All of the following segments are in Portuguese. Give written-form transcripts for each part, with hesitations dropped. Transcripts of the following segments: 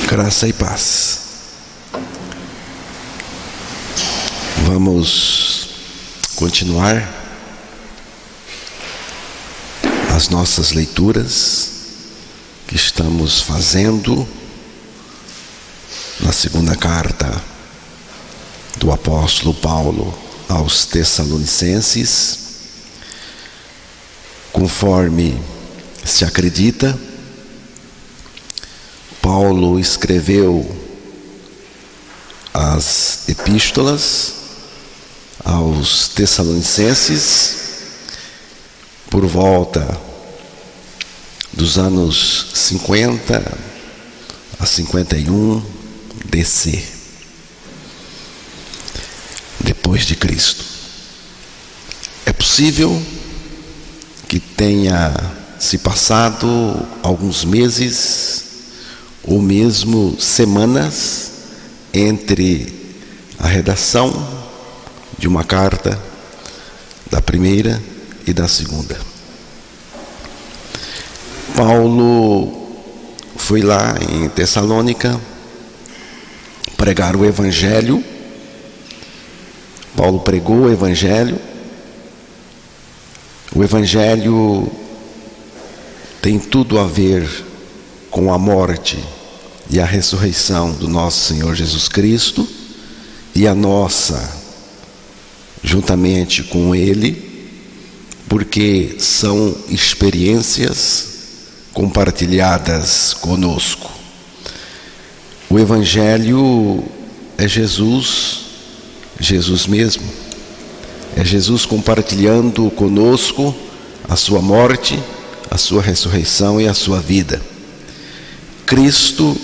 Graça e paz. Vamos continuar as nossas leituras que estamos fazendo na segunda carta do apóstolo Paulo aos Tessalonicenses. Conforme se acredita, Paulo escreveu as epístolas aos Tessalonicenses por volta dos anos 50 a 51 DC, depois de Cristo. É possível que tenha se passado alguns meses ou mesmo semanas entre a redação de uma carta, da primeira e da segunda. Paulo foi lá em Tessalônica pregar o Evangelho. Paulo pregou o Evangelho. O Evangelho tem tudo a ver com a morte e a ressurreição do nosso Senhor Jesus Cristo e a nossa, juntamente com Ele, porque são experiências compartilhadas conosco. O Evangelho é Jesus mesmo. É Jesus compartilhando conosco a sua morte, a sua ressurreição e a sua vida. Cristo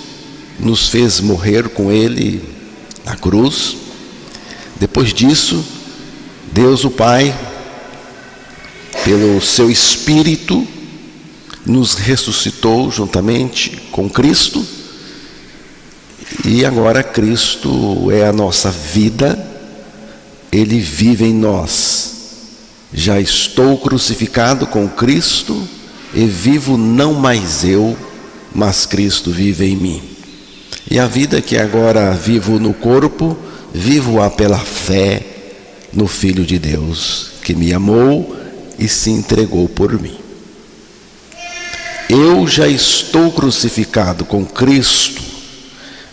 nos fez morrer com Ele na cruz. Depois disso, Deus o Pai, pelo seu Espírito, nos ressuscitou juntamente com Cristo. E agora Cristo é a nossa vida, Ele vive em nós. Já estou crucificado com Cristo e vivo não mais eu, mas Cristo vive em mim. E a vida que agora vivo no corpo, vivo-a pela fé no Filho de Deus, que me amou e se entregou por mim. Eu já estou crucificado com Cristo.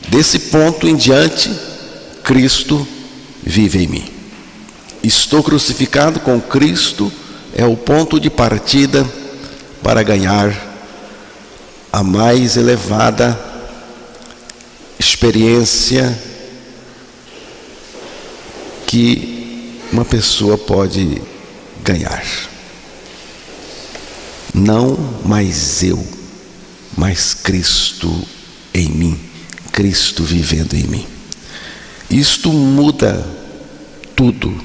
Desse ponto em diante, Cristo vive em mim. Estou crucificado com Cristo é o ponto de partida para ganhar a mais elevada experiência que uma pessoa pode ganhar. Não mais eu, mas Cristo em mim, Cristo vivendo em mim. Isto muda tudo,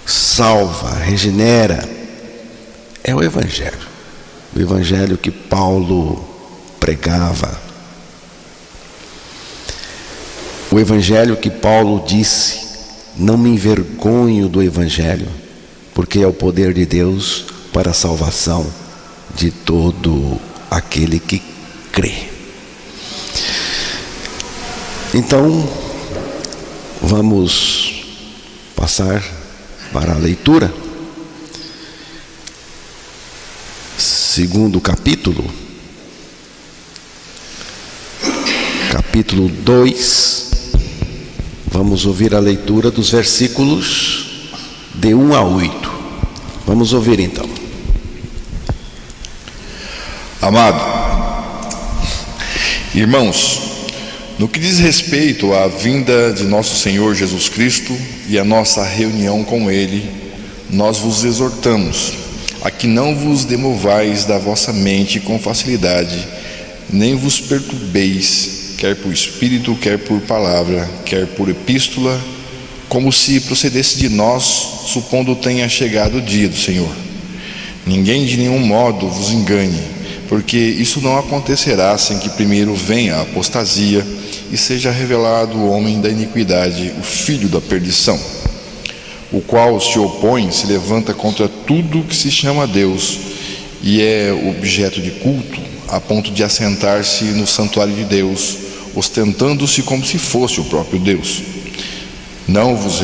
salva, regenera. É o Evangelho que Paulo pregava. O Evangelho que Paulo disse: não me envergonho do Evangelho, porque é o poder de Deus para a salvação de todo aquele que crê. Então, vamos passar para a leitura. Segundo capítulo 2. Vamos ouvir a leitura dos versículos de 1 a 8. Vamos ouvir então. Amado, irmãos, no que diz respeito à vinda de nosso Senhor Jesus Cristo e à nossa reunião com Ele, nós vos exortamos a que não vos demovais da vossa mente com facilidade, nem vos perturbeis, quer por espírito, quer por palavra, quer por epístola, como se procedesse de nós, supondo tenha chegado o dia do Senhor. Ninguém de nenhum modo vos engane, porque isso não acontecerá sem que primeiro venha a apostasia e seja revelado o homem da iniquidade, o filho da perdição, o qual se opõe, se levanta contra tudo que se chama Deus e é objeto de culto, a ponto de assentar-se no santuário de Deus, ostentando-se como se fosse o próprio Deus. Não vos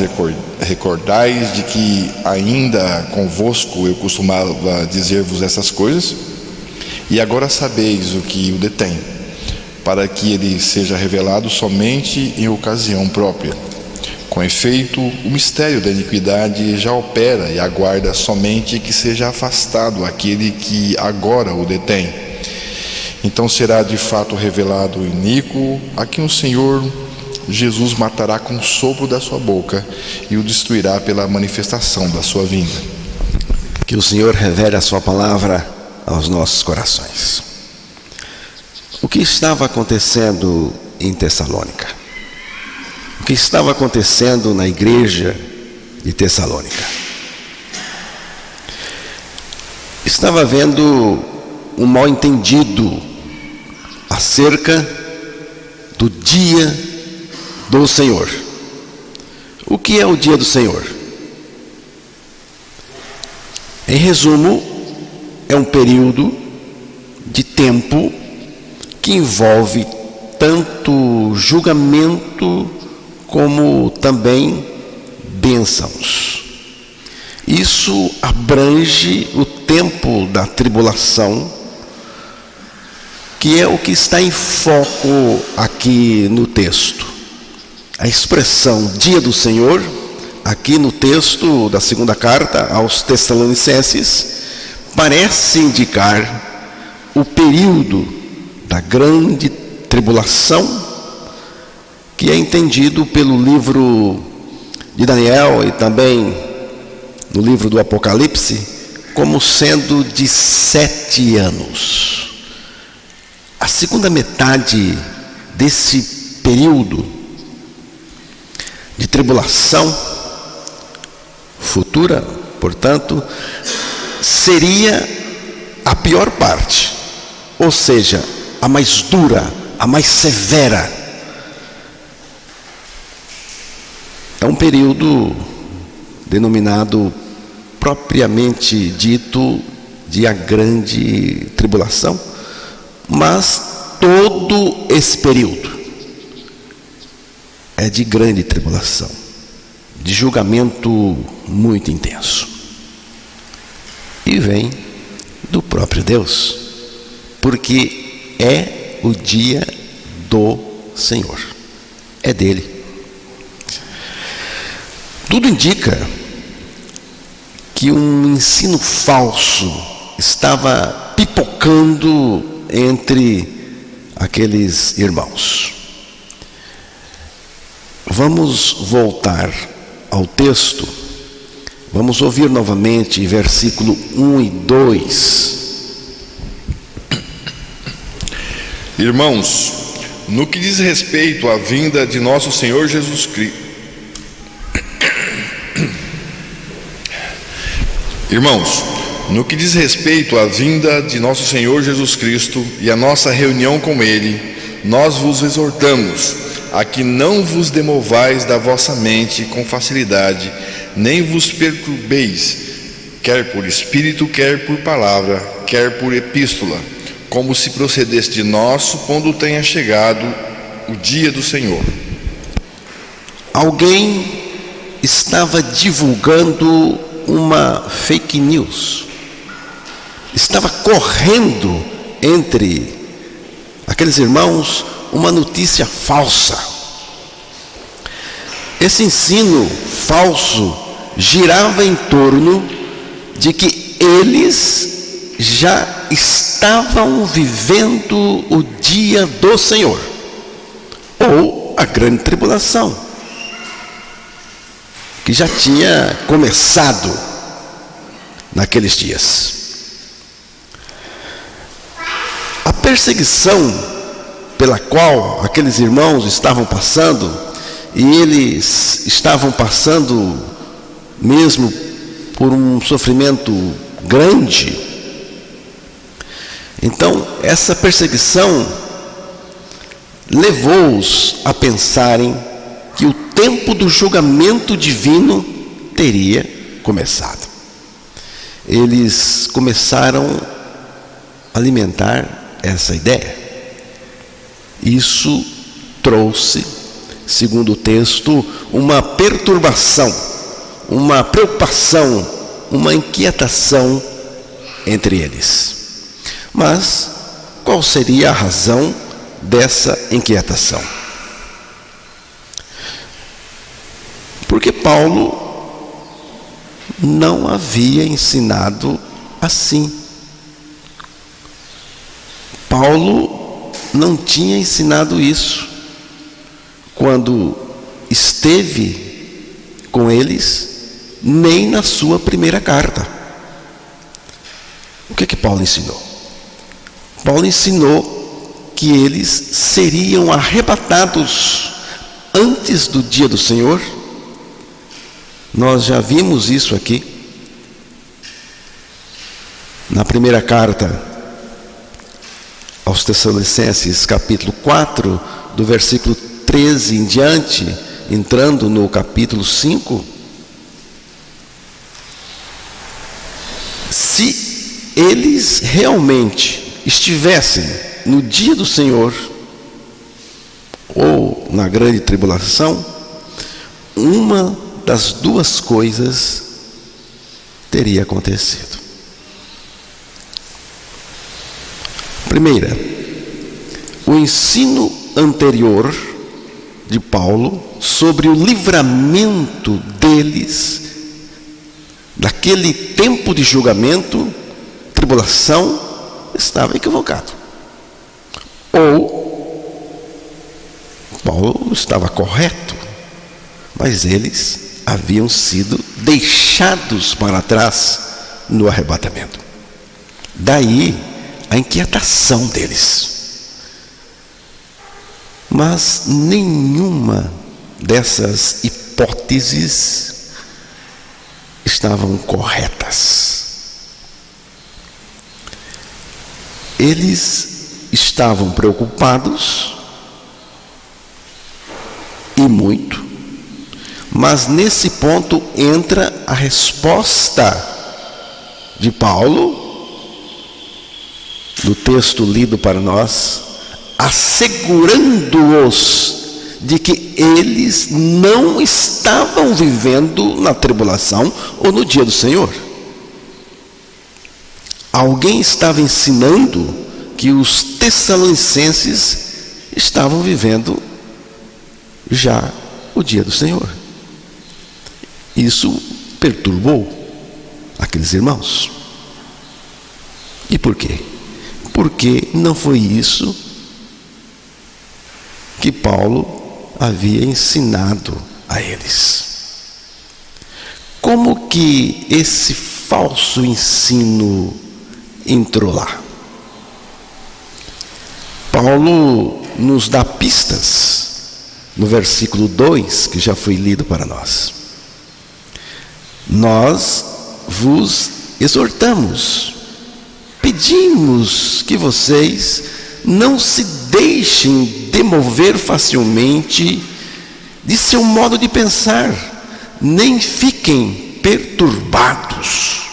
recordais de que ainda convosco eu costumava dizer-vos essas coisas? E agora sabeis o que o detém, para que ele seja revelado somente em ocasião própria. Com efeito, o mistério da iniquidade já opera e aguarda somente que seja afastado aquele que agora o detém. Então será de fato revelado o iníquo, a quem o Senhor Jesus matará com o sopro da sua boca e o destruirá pela manifestação da sua vinda. Que o Senhor revele a sua palavra aos nossos corações. O que estava acontecendo em Tessalônica? O que estava acontecendo na igreja de Tessalônica? Estava havendo um mal-entendido acerca do dia do Senhor. O que é o dia do Senhor? Em resumo, é um período de tempo que envolve tanto julgamento como também bênçãos. Isso abrange o tempo da tribulação, que é o que está em foco aqui no texto. A expressão dia do Senhor, aqui no texto da segunda carta aos Tessalonicenses, parece indicar o período da grande tribulação, que é entendido pelo livro de Daniel e também no livro do Apocalipse como sendo de 7 anos. A segunda metade desse período de tribulação futura, portanto, seria a pior parte, ou seja, a mais dura, a mais severa. É um período denominado propriamente dito de a grande tribulação, mas todo esse período é de grande tribulação, de julgamento muito intenso. E vem do próprio Deus, porque é o dia do Senhor, é dele. Tudo indica que um ensino falso estava pipocando entre aqueles irmãos. Vamos voltar ao texto. Vamos ouvir novamente versículo 1 e 2. Irmãos, no que diz respeito à vinda de nosso Senhor Jesus Cristo, Irmãos, no que diz respeito à vinda de nosso Senhor Jesus Cristo e à nossa reunião com Ele, nós vos exortamos a que não vos demovais da vossa mente com facilidade, nem vos perturbeis, quer por espírito, quer por palavra, quer por epístola, como se procedesse de nós, supondo tenha chegado o dia do Senhor. Alguém estava divulgando uma fake news, estava correndo entre aqueles irmãos uma notícia falsa. Esse ensino falso girava em torno de que eles já estavam vivendo o dia do Senhor, ou a grande tribulação, que já tinha começado naqueles dias. A perseguição pela qual aqueles irmãos estavam passando, e eles estavam passando mesmo por um sofrimento grande. Então, essa perseguição levou-os a pensarem que o tempo do julgamento divino teria começado. Eles começaram a alimentar essa ideia. Isso trouxe, segundo o texto, uma perturbação, uma preocupação, uma inquietação entre eles. Mas qual seria a razão dessa inquietação? Porque Paulo não havia ensinado assim. Paulo não tinha ensinado isso quando esteve com eles, nem na sua primeira carta. O que Paulo ensinou? Paulo ensinou que eles seriam arrebatados antes do dia do Senhor. Nós já vimos isso aqui na primeira carta aos Tessalonicenses, capítulo 4, do versículo 13 em diante, entrando no capítulo 5. Se eles realmente estivessem no dia do Senhor ou na grande tribulação, uma das duas coisas teria acontecido. Primeira, o ensino anterior de Paulo sobre o livramento deles daquele tempo de julgamento, tribulação, estava equivocado. Ou Paulo estava correto, mas eles haviam sido deixados para trás no arrebatamento. Daí a inquietação deles. Mas nenhuma dessas hipóteses estavam corretas. Eles estavam preocupados, e muito, mas nesse ponto entra a resposta de Paulo, do texto lido para nós, assegurando-os de que eles não estavam vivendo na tribulação ou no dia do Senhor. Alguém estava ensinando que os tessalonicenses estavam vivendo já o dia do Senhor. Isso perturbou aqueles irmãos. E por quê? Porque não foi isso que Paulo havia ensinado a eles. Como que esse falso ensino entrou lá? Paulo nos dá pistas no versículo 2, que já foi lido para nós. Nós vos exortamos, pedimos que vocês não se deixem demover facilmente de seu modo de pensar, nem fiquem perturbados,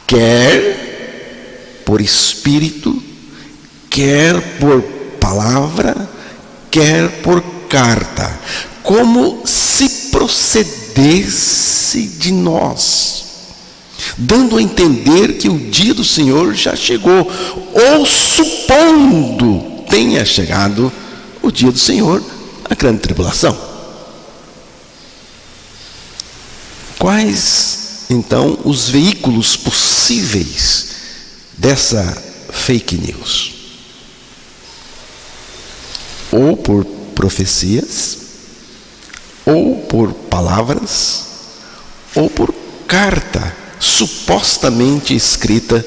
quer por espírito, quer por palavra, quer por carta, como se procedesse de nós, dando a entender que o dia do Senhor já chegou, ou supondo tenha chegado o dia do Senhor, a grande tribulação. Quais, então, os veículos possíveis dessa fake news? Ou por profecias, ou por palavras, ou por carta supostamente escrita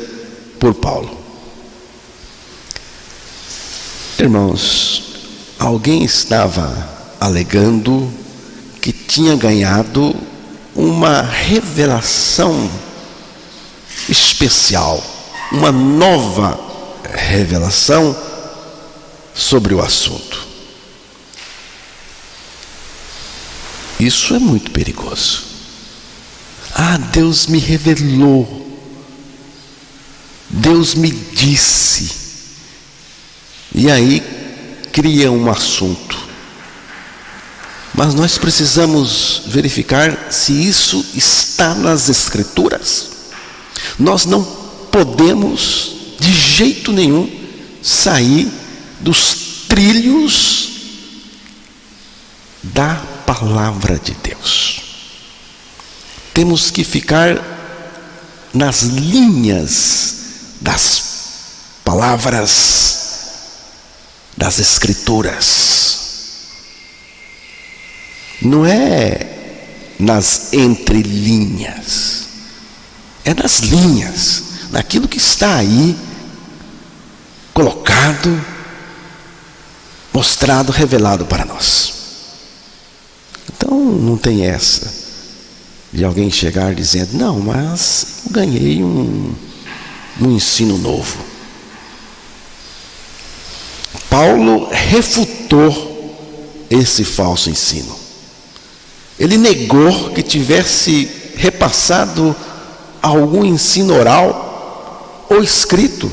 por Paulo. Irmãos, alguém estava alegando que tinha ganhado uma revelação especial, uma nova revelação sobre o assunto. Isso é muito perigoso. Deus me revelou, Deus me disse, e aí cria um assunto, Mas nós precisamos verificar se isso está nas Escrituras. Nós não podemos, de jeito nenhum, sair dos trilhos da palavra de Deus. Temos que ficar nas linhas das palavras das Escrituras. Não é nas entrelinhas, é nas linhas, naquilo que está aí, colocado, mostrado, revelado para nós. Então não tem essa de alguém chegar dizendo, não, mas eu ganhei um ensino novo. Paulo refutou esse falso ensino. Ele negou que tivesse repassado algum ensino oral ou escrito.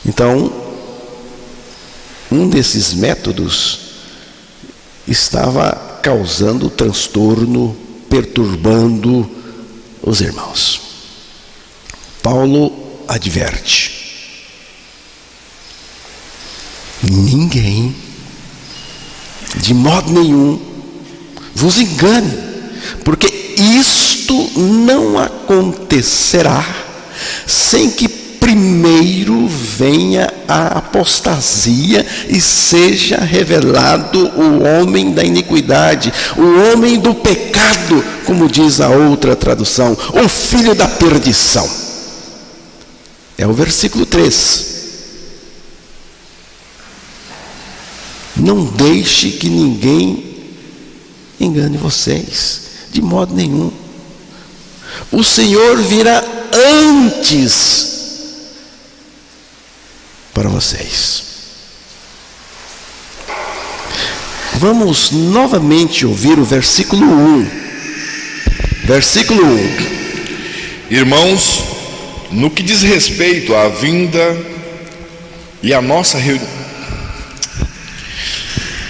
Então, um desses métodos estava causando transtorno, perturbando os irmãos. Paulo adverte: ninguém, de modo nenhum, vos engane, porque isto não acontecerá sem que primeiro venha a apostasia e seja revelado o homem da iniquidade, o homem do pecado, como diz a outra tradução, o filho da perdição. É o versículo 3. Não deixe que ninguém engane vocês, de modo nenhum. O Senhor virá antes para vocês. Vamos novamente ouvir o versículo 1. Versículo 1. Irmãos, no que diz respeito à vinda e à nossa reunião.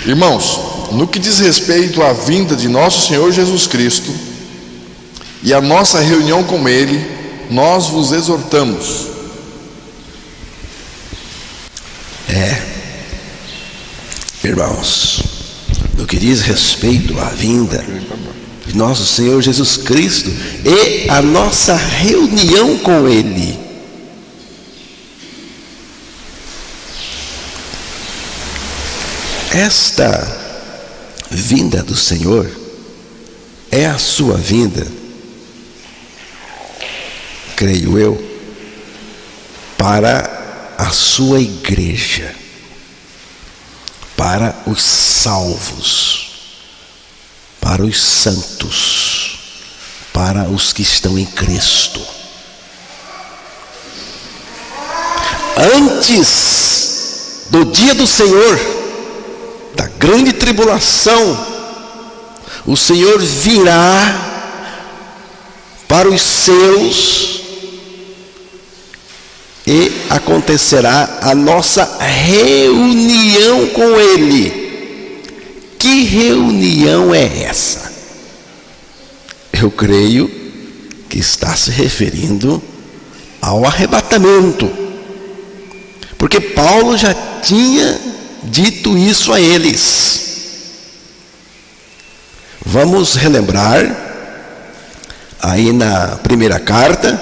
Irmãos, no que diz respeito à vinda de nosso Senhor Jesus Cristo e à nossa reunião com Ele, nós vos exortamos. Irmãos, no que diz respeito à vinda de nosso Senhor Jesus Cristo e a nossa reunião com Ele, esta vinda do Senhor é a sua vinda, creio eu, para a sua igreja, para os salvos, para os santos, para os que estão em Cristo. Antes do dia do Senhor, da grande tribulação, o Senhor virá para os seus e acontecerá a nossa reunião com Ele. Que reunião é essa? Eu creio que está se referindo ao arrebatamento, porque Paulo já tinha dito isso a eles. Vamos relembrar aí na primeira carta,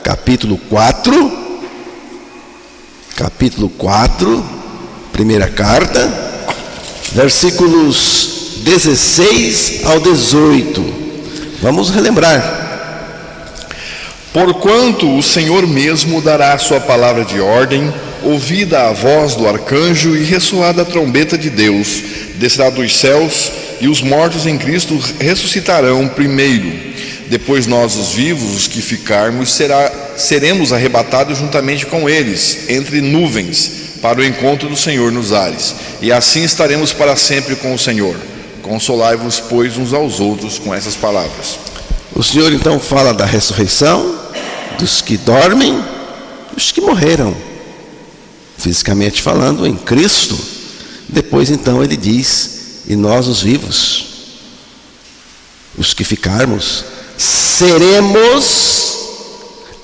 capítulo 4, primeira carta, versículos 16 ao 18. Vamos relembrar. Porquanto o Senhor mesmo dará a sua palavra de ordem, ouvida a voz do arcanjo e ressoada a trombeta de Deus, descerá dos céus, e os mortos em Cristo ressuscitarão primeiro. Depois nós, os vivos, os que ficarmos, seremos arrebatados juntamente com eles, entre nuvens, para o encontro do Senhor nos ares. E assim estaremos para sempre com o Senhor. Consolai-vos, pois, uns aos outros com essas palavras. O Senhor então fala da ressurreição, dos que dormem, dos que morreram, fisicamente falando, em Cristo. Depois então ele diz: e nós os vivos, os que ficarmos, seremos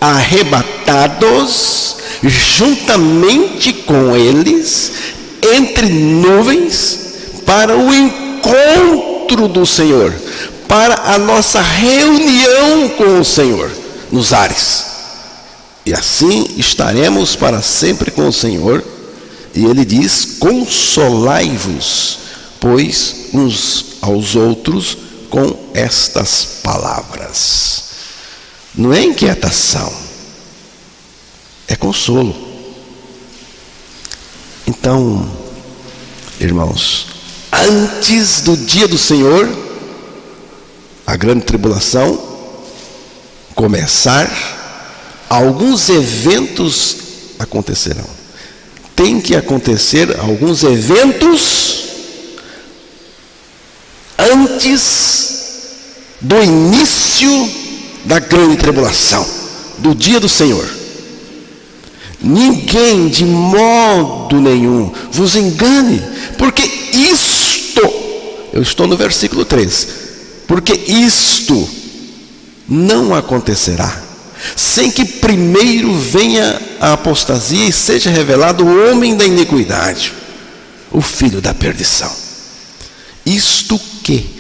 arrebatados juntamente com eles entre nuvens para o encontro do Senhor, para a nossa reunião com o Senhor nos ares. E assim estaremos para sempre com o Senhor. E ele diz: consolai-vos, pois, uns aos outros com estas palavras. Não é inquietação, é consolo. Então, irmãos, antes do dia do Senhor, a grande tribulação começar, alguns eventos acontecerão. Tem que acontecer alguns eventos antes do início da grande tribulação, do dia do Senhor. Ninguém de modo nenhum vos engane, porque isto, eu estou no versículo 3, porque isto não acontecerá sem que primeiro venha a apostasia e seja revelado o homem da iniquidade, o filho da perdição. Isto que?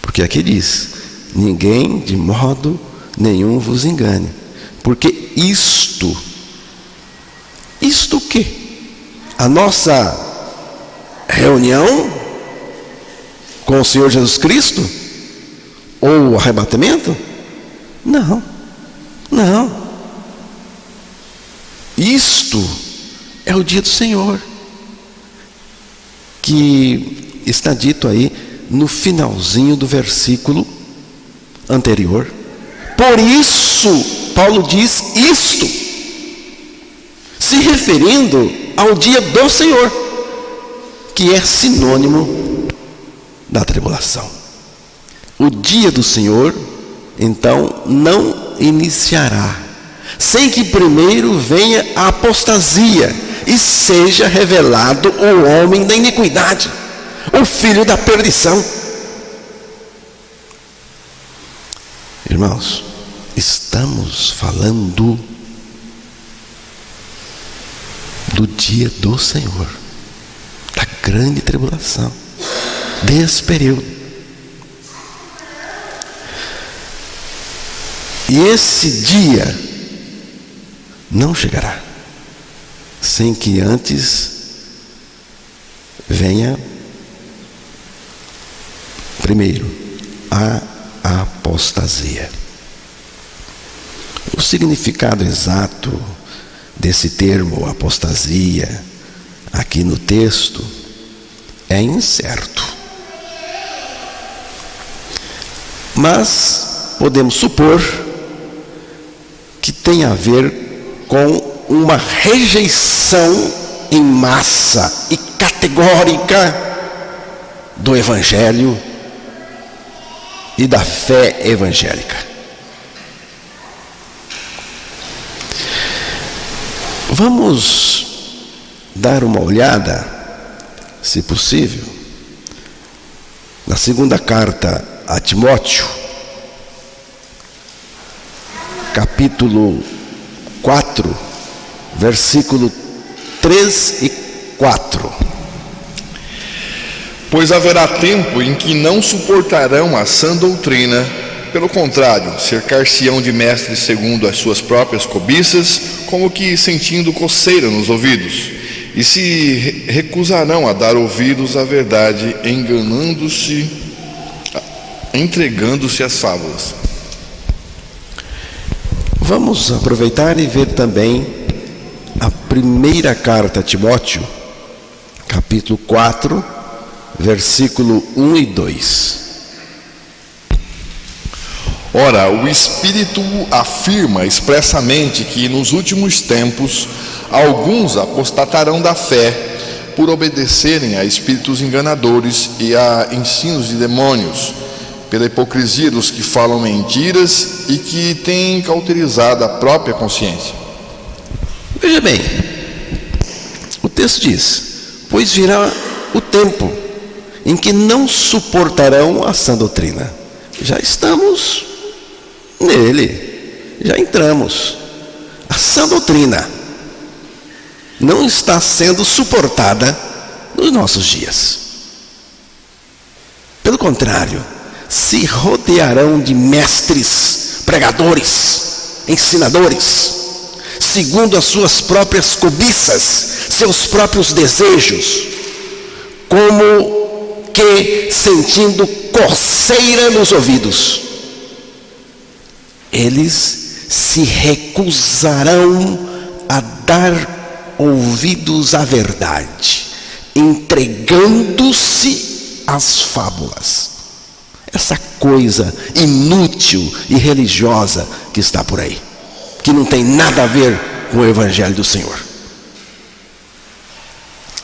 Porque aqui diz: ninguém de modo nenhum vos engane, porque isto que? A nossa reunião com o Senhor Jesus Cristo? Ou o arrebatamento? Não. Isto é o dia do Senhor, que está dito aí no finalzinho do versículo anterior. Por isso, Paulo diz isto, se referindo ao dia do Senhor, que é sinônimo da tribulação. O dia do Senhor, então, não iniciará sem que primeiro venha a apostasia e seja revelado o homem da iniquidade, o filho da perdição. Irmãos, estamos falando do dia do Senhor, da grande tribulação, desse período. E esse dia não chegará sem que antes venha primeiro a apostasia. O significado exato desse termo apostasia aqui no texto é incerto, mas podemos supor que tem a ver com uma rejeição em massa e categórica do Evangelho e da fé evangélica. Vamos dar uma olhada, se possível, na segunda carta a Timóteo, capítulo 4, versículo 3 e 4. Pois haverá tempo em que não suportarão a sã doutrina, pelo contrário, cercar-se-ão de mestres segundo as suas próprias cobiças, como que sentindo coceira nos ouvidos, e se recusarão a dar ouvidos à verdade, entregando-se às fábulas. Vamos aproveitar e ver também a primeira carta a Timóteo, capítulo 4, versículo 1 e 2. Ora, o Espírito afirma expressamente que nos últimos tempos alguns apostatarão da fé por obedecerem a espíritos enganadores e a ensinos de demônios, pela hipocrisia dos que falam mentiras e que têm cauterizado a própria consciência. Veja bem, o texto diz: pois virá o tempo em que não suportarão a sã doutrina. Já estamos nele, já entramos. A sã doutrina não está sendo suportada nos nossos dias. Pelo contrário, se rodearão de mestres, pregadores, ensinadores, segundo as suas próprias cobiças, seus próprios desejos, como que sentindo coceira nos ouvidos. Eles se recusarão a dar ouvidos à verdade, entregando-se às fábulas. Essa coisa inútil e religiosa que está por aí, que não tem nada a ver com o Evangelho do Senhor.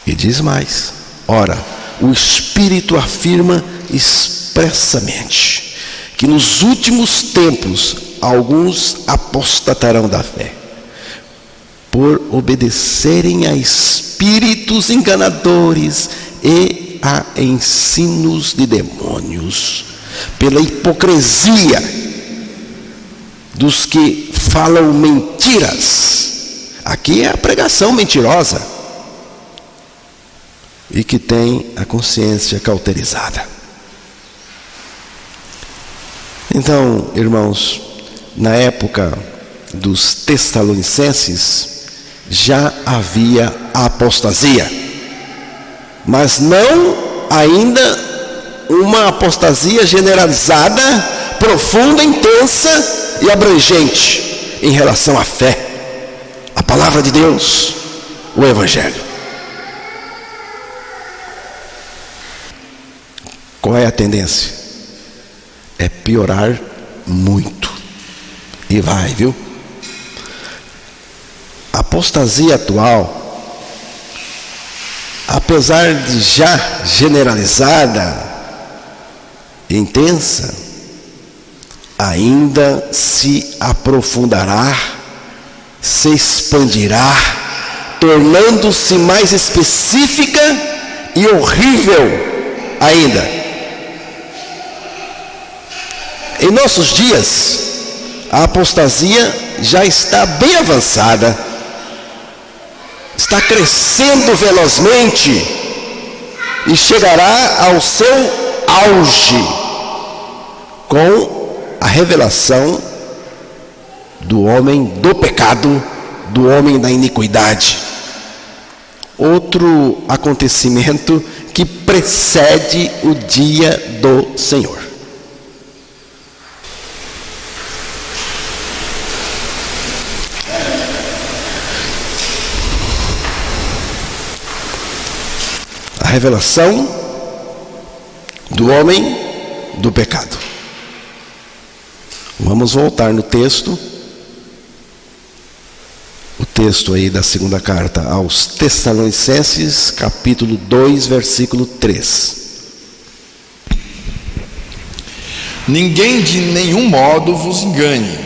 E diz mais: ora, o Espírito afirma expressamente que nos últimos tempos alguns apostatarão da fé, por obedecerem a espíritos enganadores e a ensinos de demônios, pela hipocrisia dos que falam mentiras. Aqui é a pregação mentirosa e que tem a consciência cauterizada. Então, irmãos, na época dos Tessalonicenses já havia a apostasia, mas não ainda uma apostasia generalizada, profunda, intensa e abrangente em relação à fé, a palavra de Deus, o Evangelho. Qual é a tendência? É piorar muito. E vai, viu? A apostasia atual, apesar de já generalizada, intensa, ainda se aprofundará, se expandirá, tornando-se mais específica e horrível ainda. Em nossos dias, a apostasia já está bem avançada, está crescendo velozmente e chegará ao seu auge com a revelação do homem do pecado, do homem da iniquidade. Outro acontecimento que precede o dia do Senhor. A revelação do homem do pecado. Vamos voltar no texto. O texto aí da segunda carta aos Tessalonicenses, capítulo 2, versículo 3. Ninguém de nenhum modo vos engane,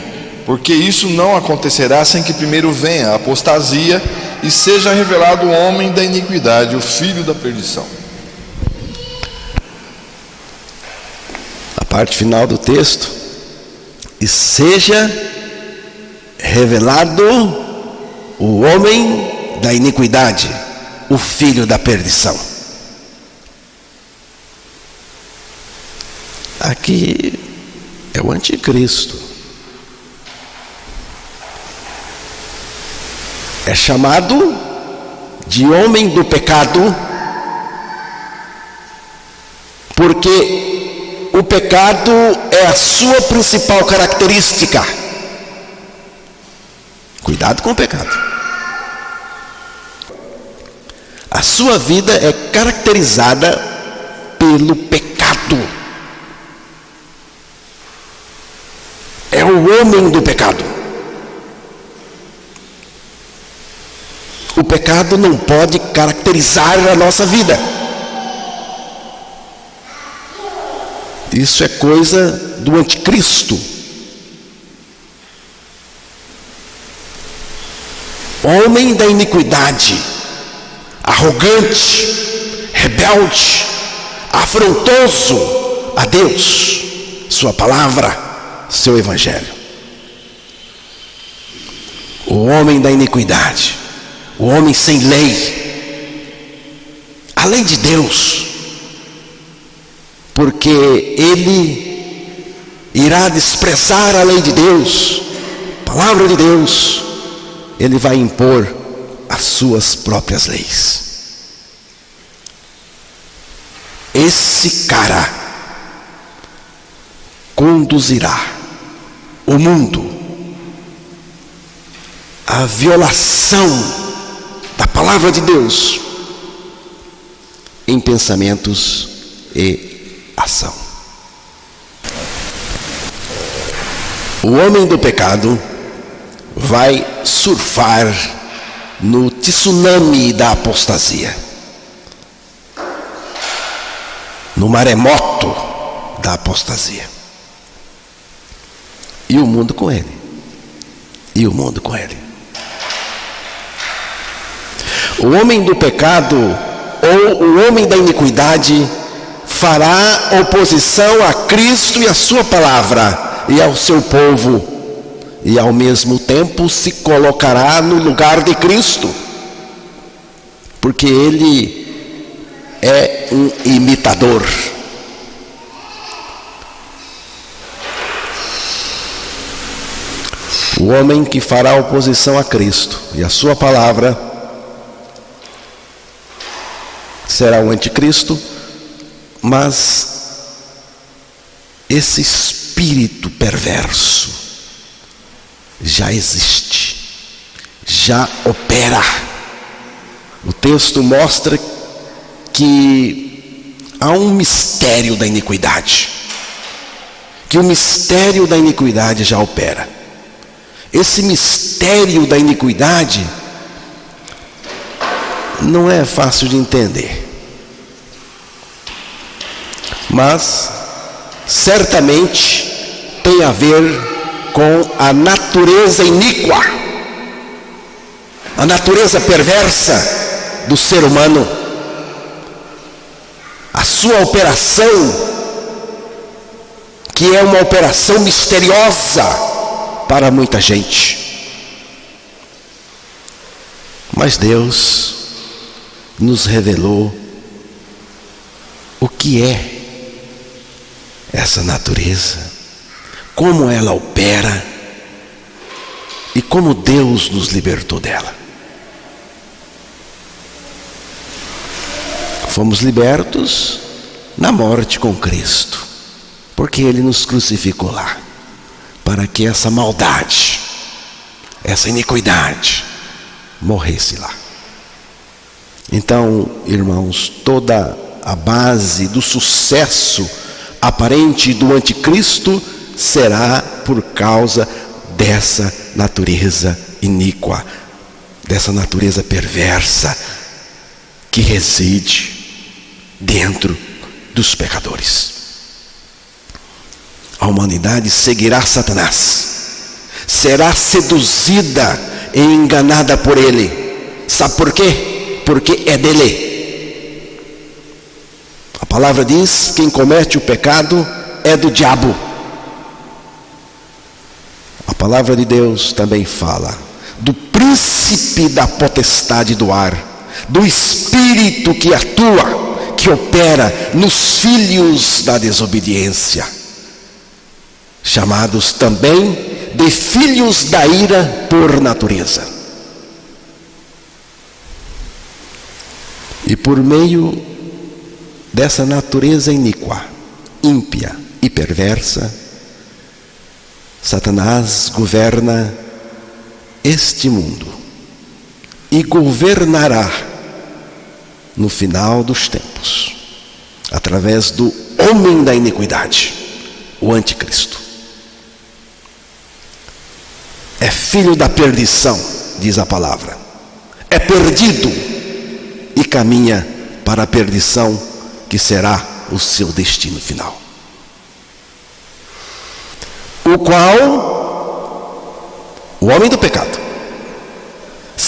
porque isso não acontecerá sem que primeiro venha a apostasia e seja revelado o homem da iniquidade, o filho da perdição. A parte final do texto: e seja revelado o homem da iniquidade, o filho da perdição. Aqui é o anticristo. É chamado de homem do pecado, porque o pecado é a sua principal característica. Cuidado com o pecado. A sua vida é caracterizada pelo pecado. É o homem do pecado. O pecado não pode caracterizar a nossa vida. Isso é coisa do anticristo. Homem da iniquidade, arrogante, rebelde, afrontoso a Deus, sua palavra, seu evangelho. O homem da iniquidade, o homem sem lei, a lei de Deus, porque ele irá desprezar a lei de Deus, a palavra de Deus, ele vai impor as suas próprias leis. Esse cara conduzirá o mundo à violação da palavra de Deus em pensamentos e ação. O homem do pecado vai surfar no tsunami da apostasia, no maremoto da apostasia. E o mundo com ele. E o mundo com ele. O homem do pecado ou o homem da iniquidade fará oposição a Cristo e a sua palavra e ao seu povo, e ao mesmo tempo se colocará no lugar de Cristo, porque ele é um imitador. O homem que fará oposição a Cristo e a sua palavra será o anticristo, mas esse espírito perverso já existe, já opera. O texto mostra que há um mistério da iniquidade, que o mistério da iniquidade já opera. Esse mistério da iniquidade não é fácil de entender, mas certamente tem a ver com a natureza iníqua, a natureza perversa do ser humano, a sua operação, que é uma operação misteriosa para muita gente. Mas Deus nos revelou o que é essa natureza, como ela opera e como Deus nos libertou dela. Fomos libertos na morte com Cristo, porque Ele nos crucificou lá, para que essa maldade, essa iniquidade morresse lá. Então, irmãos, toda a base do sucesso aparente do anticristo será por causa dessa natureza iníqua, dessa natureza perversa que reside dentro dos pecadores. A humanidade seguirá Satanás, será seduzida e enganada por ele. Sabe por quê? Porque é dele. A palavra diz: quem comete o pecado é do diabo. A palavra de Deus também fala do príncipe da potestade do ar, do espírito que atua, que opera nos filhos da desobediência, chamados também de filhos da ira por natureza. E por meio dessa natureza iníqua, ímpia e perversa, Satanás governa este mundo e governará no final dos tempos, através do homem da iniquidade, o anticristo. É filho da perdição, diz a palavra. É perdido e caminha para a perdição, que será o seu destino final. O qual o homem do pecado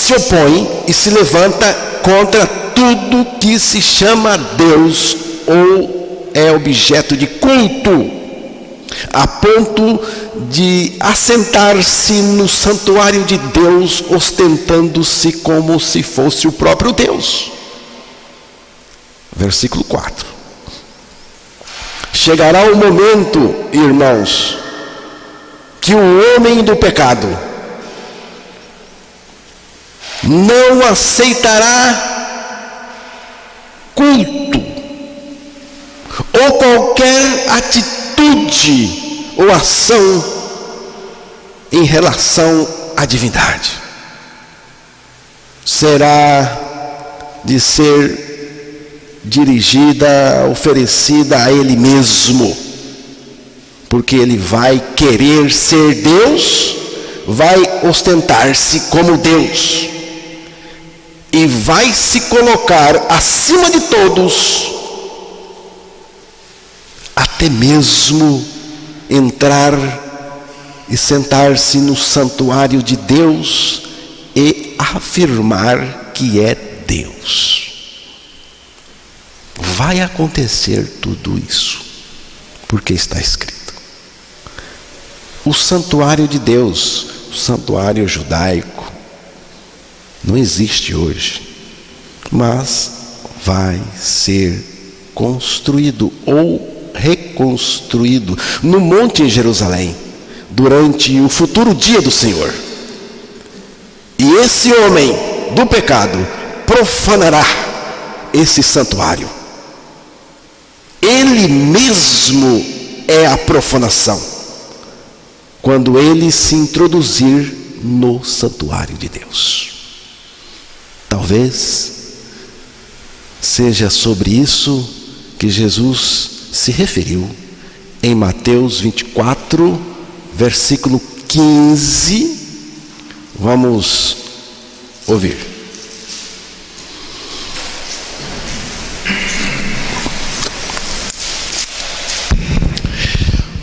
se opõe e se levanta contra tudo que se chama Deus ou é objeto de culto, a ponto de assentar-se no santuário de Deus, ostentando-se como se fosse o próprio Deus. Versículo 4. Chegará o momento, irmãos, que o homem do pecado não aceitará culto ou qualquer atitude ou ação em relação à divindade. Será de ser dirigida, oferecida a ele mesmo, porque ele vai querer ser Deus, vai ostentar-se como Deus e vai se colocar acima de todos, até mesmo entrar e sentar-se no santuário de Deus e afirmar que é Deus. Vai acontecer tudo isso, porque está escrito. O santuário de Deus, o santuário judaico, não existe hoje, mas vai ser construído ou reconstruído no monte em Jerusalém, durante o futuro dia do Senhor. E esse homem do pecado profanará esse santuário. Ele mesmo é a profanação, quando ele se introduzir no santuário de Deus. Talvez seja sobre isso que Jesus se referiu em Mateus 24, versículo 15. Vamos ouvir.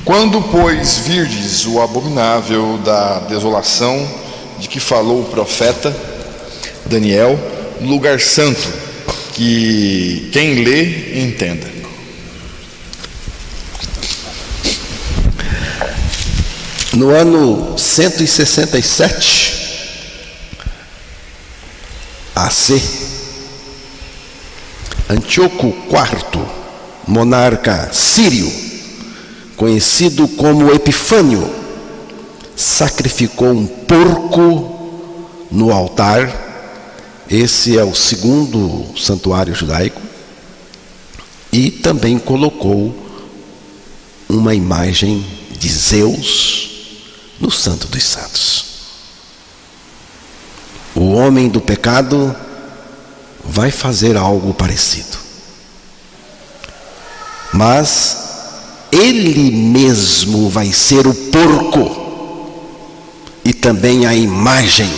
Quando, pois, virdes o abominável da desolação de que falou o profeta Daniel, no lugar santo, que quem lê entenda. No ano 167 AC, Antíoco IV, monarca sírio, conhecido como Epifânio, sacrificou um porco no altar. Esse é o segundo santuário judaico. E também colocou uma imagem de Zeus no Santo dos Santos. O homem do pecado vai fazer algo parecido. Mas ele mesmo vai ser o porco e também a imagem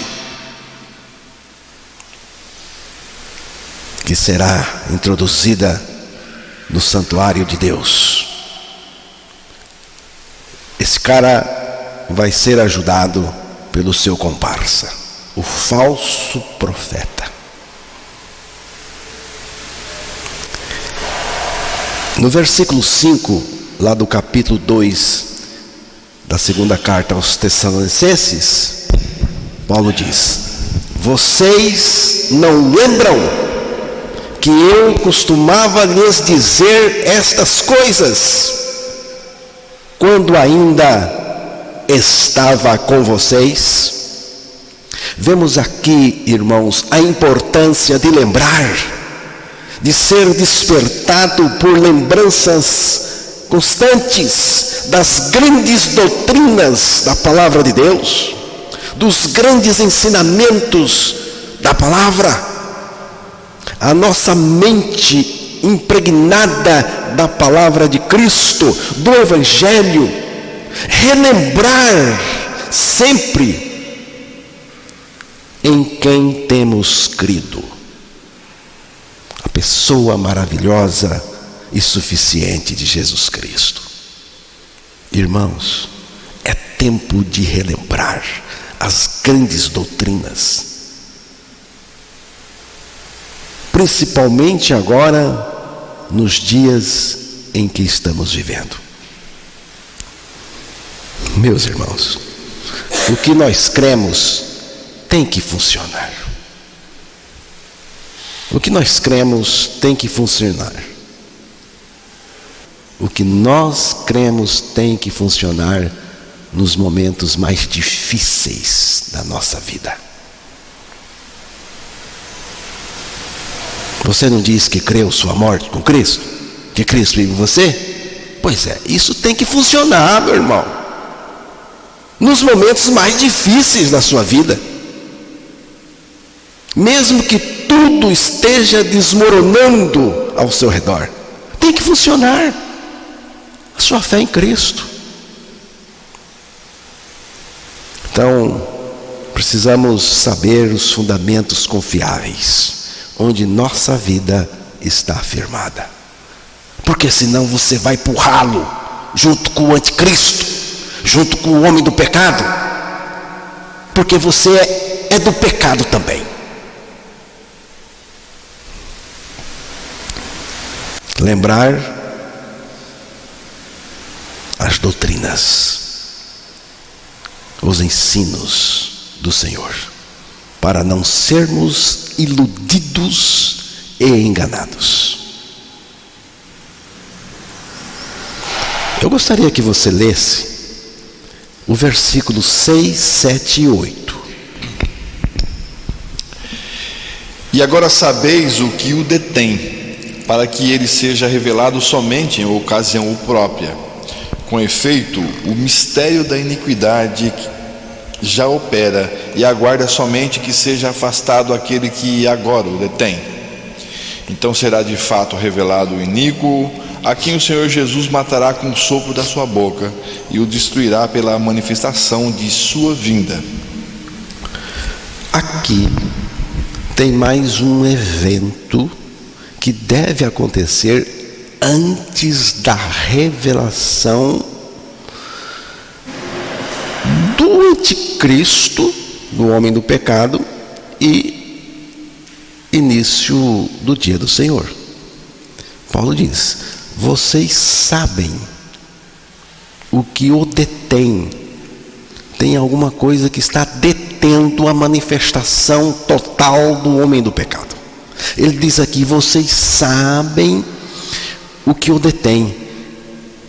que será introduzida no santuário de Deus. Esse cara vai ser ajudado pelo seu comparsa, o falso profeta. No versículo 5, lá do capítulo 2 da segunda carta aos Tessalonicenses, Paulo diz: vocês não lembram que eu costumava lhes dizer estas coisas quando ainda estava com vocês? Vemos aqui, irmãos, a importância de lembrar, de ser despertado por lembranças constantes das grandes doutrinas da palavra de Deus, dos grandes ensinamentos da palavra. A nossa mente impregnada da palavra de Cristo, do Evangelho, relembrar sempre em quem temos crido, a pessoa maravilhosa e suficiente de Jesus Cristo. Irmãos, é tempo de relembrar as grandes doutrinas principalmente agora, nos dias em que estamos vivendo. Meus irmãos, o que nós cremos tem que funcionar. O que nós cremos tem que funcionar. O que nós cremos tem que funcionar nos momentos mais difíceis da nossa vida. Você não diz que creu sua morte com Cristo? Que Cristo vive em você? Pois é, isso tem que funcionar, meu irmão. Nos momentos mais difíceis da sua vida. Mesmo que tudo esteja desmoronando ao seu redor, tem que funcionar a sua fé em Cristo. Então, precisamos saber os fundamentos confiáveis, onde nossa vida está firmada. Porque senão você vai empurrá-lo junto com o anticristo, junto com o homem do pecado. Porque você é do pecado também. Lembrar as doutrinas, os ensinos do Senhor, para não sermos iludidos e enganados. Eu gostaria que você lesse o versículo 6, 7 e 8. E agora sabeis o que o detém, para que ele seja revelado somente em ocasião própria. Com efeito, o mistério da iniquidade já opera, e aguarda somente que seja afastado aquele que agora o detém. Então será de fato revelado o iníquo, a quem o Senhor Jesus matará com o sopro da sua boca, e o destruirá pela manifestação de sua vinda. Aqui tem mais um evento que deve acontecer antes da revelação do anticristo, do homem do pecado, e início do dia do Senhor. Paulo diz: vocês sabem o que o detém. Tem alguma coisa que está detendo a manifestação total do homem do pecado. Ele diz aqui: vocês sabem o que o detém,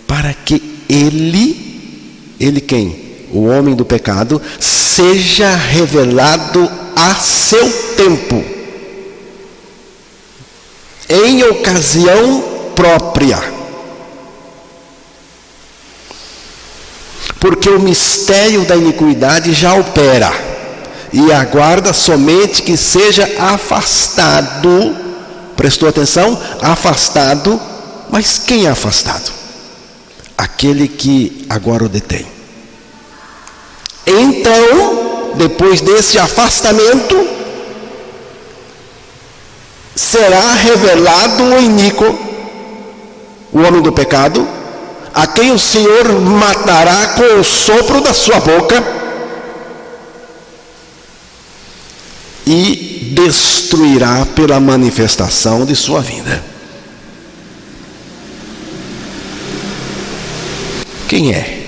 para que ele quem? O homem do pecado, seja revelado a seu tempo, em ocasião própria. Porque o mistério da iniquidade já opera, e aguarda somente que seja afastado. Prestou atenção? Afastado. Mas quem é afastado? Aquele que agora o detém. Então, depois desse afastamento, será revelado o iníquo, o homem do pecado, a quem o Senhor matará com o sopro da sua boca e destruirá pela manifestação de sua vinda. Quem é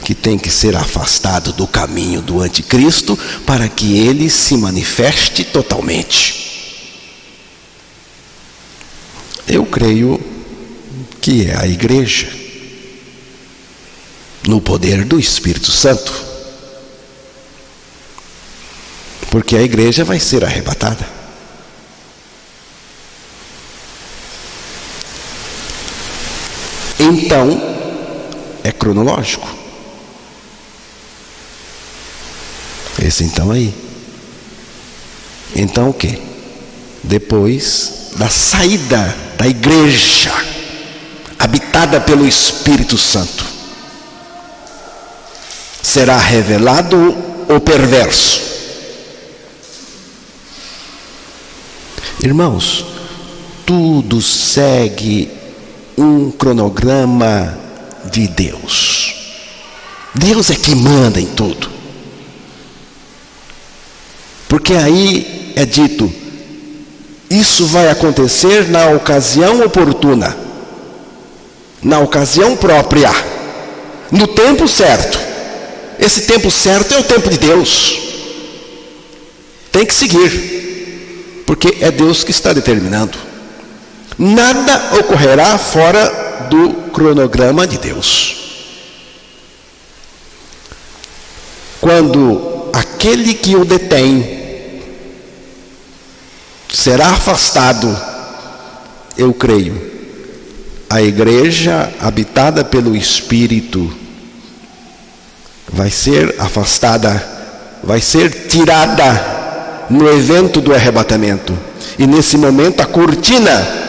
que tem que ser afastado do caminho do anticristo para que ele se manifeste totalmente? Eu creio que é a igreja, no poder do Espírito Santo, porque a igreja vai ser arrebatada. Então, é cronológico. Esse então aí. Então o quê? Depois da saída da igreja, habitada pelo Espírito Santo, será revelado o perverso. Irmãos, tudo segue um cronograma de Deus. Deus é que manda em tudo. Porque aí é dito: Isso vai acontecer na ocasião oportuna, na ocasião própria, no tempo certo. Esse tempo certo é o tempo de Deus. Tem que seguir, porque é Deus que está determinando. Nada ocorrerá fora do cronograma de Deus. Quando aquele que o detém será afastado, eu creio, a igreja habitada pelo Espírito vai ser afastada, vai ser tirada no evento do arrebatamento. E nesse momento a cortina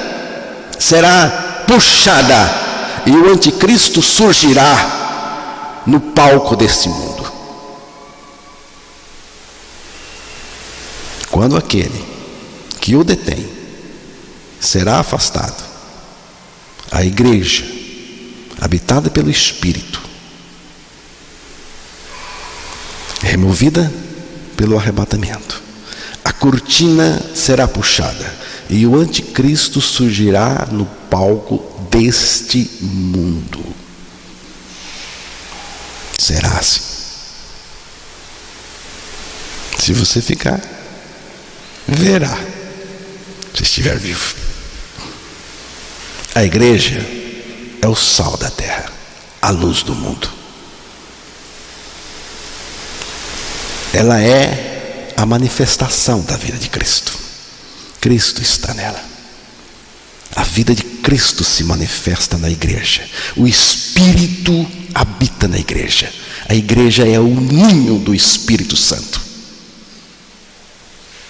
será puxada e o anticristo surgirá no palco desse mundo. Quando aquele que o detém será afastado, a igreja habitada pelo Espírito, removida pelo arrebatamento, a cortina será puxada e o anticristo surgirá no palco deste mundo. Será assim. Se você ficar, verá, se estiver vivo. A igreja é o sal da terra, a luz do mundo. Ela é a manifestação da vida de Cristo. Cristo está nela. A vida de Cristo se manifesta na igreja. O Espírito habita na igreja. A igreja é o ninho do Espírito Santo.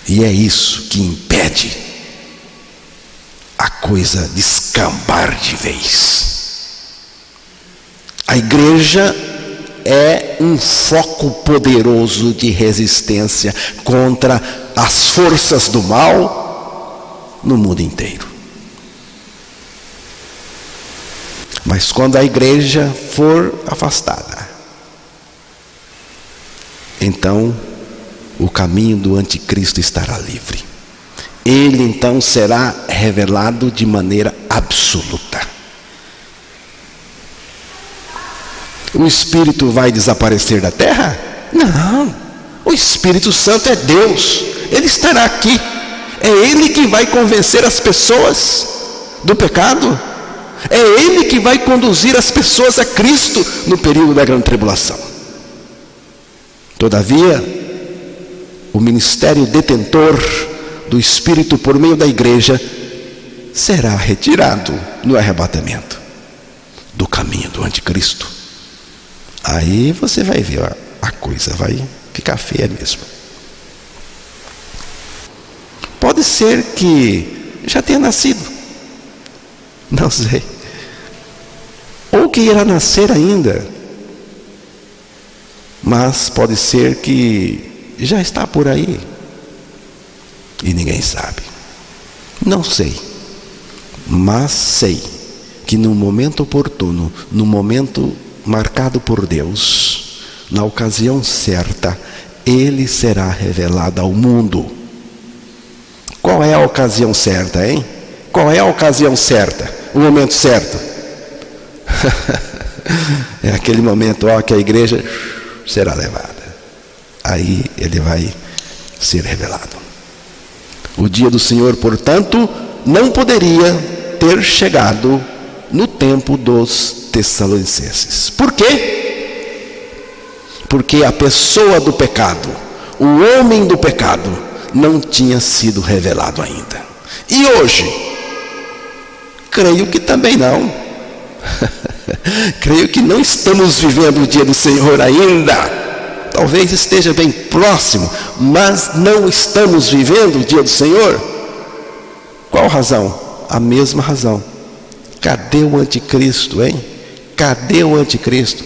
E é isso que impede a coisa descambar de vez. A igreja é um foco poderoso de resistência contra as forças do mal no mundo inteiro. Mas quando a igreja for afastada, então o caminho do anticristo estará livre. Ele então será revelado de maneira absoluta. O Espírito vai desaparecer da terra? Não. O Espírito Santo é Deus. Ele estará aqui. É Ele que vai convencer as pessoas do pecado. É Ele que vai conduzir as pessoas a Cristo no período da grande tribulação. Todavia, o ministério detentor do Espírito por meio da igreja será retirado no arrebatamento do caminho do anticristo. Aí você vai ver, a coisa vai ficar feia mesmo. Pode ser que já tenha nascido, não sei, ou que irá nascer ainda, mas pode ser que já está por aí e ninguém sabe. Não sei, mas sei que no momento oportuno, no momento marcado por Deus, na ocasião certa, Ele será revelado ao mundo. Qual é a ocasião certa, hein? Qual é a ocasião certa? O momento certo? É aquele momento, que a igreja será levada. Aí Ele vai ser revelado. O dia do Senhor, portanto, não poderia ter chegado no tempo dos Tessalonicenses. Por quê? Porque a pessoa do pecado, o homem do pecado, não tinha sido revelado ainda. E hoje? Creio que também não. Creio que não estamos vivendo o dia do Senhor ainda. Talvez esteja bem próximo, mas não estamos vivendo o dia do Senhor. Qual razão? A mesma razão. Cadê o anticristo, hein? Cadê o anticristo?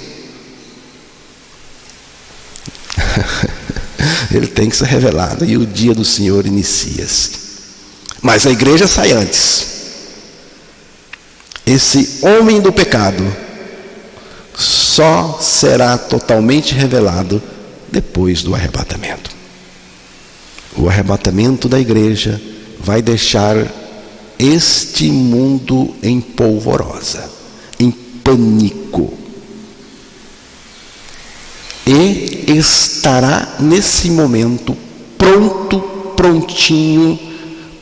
Ele tem que ser revelado e o dia do Senhor inicia-se. Mas a igreja sai antes. Esse homem do pecado só será totalmente revelado depois do arrebatamento. O arrebatamento da igreja vai deixar este mundo em polvorosa, em pânico. E estará nesse momento prontinho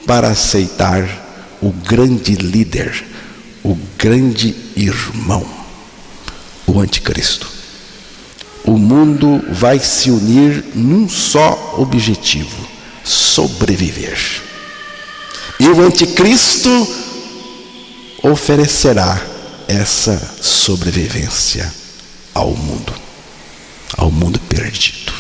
para aceitar o grande líder, o grande irmão, o anticristo. O mundo vai se unir num só objetivo: sobreviver. E o anticristo oferecerá essa sobrevivência ao mundo perdido.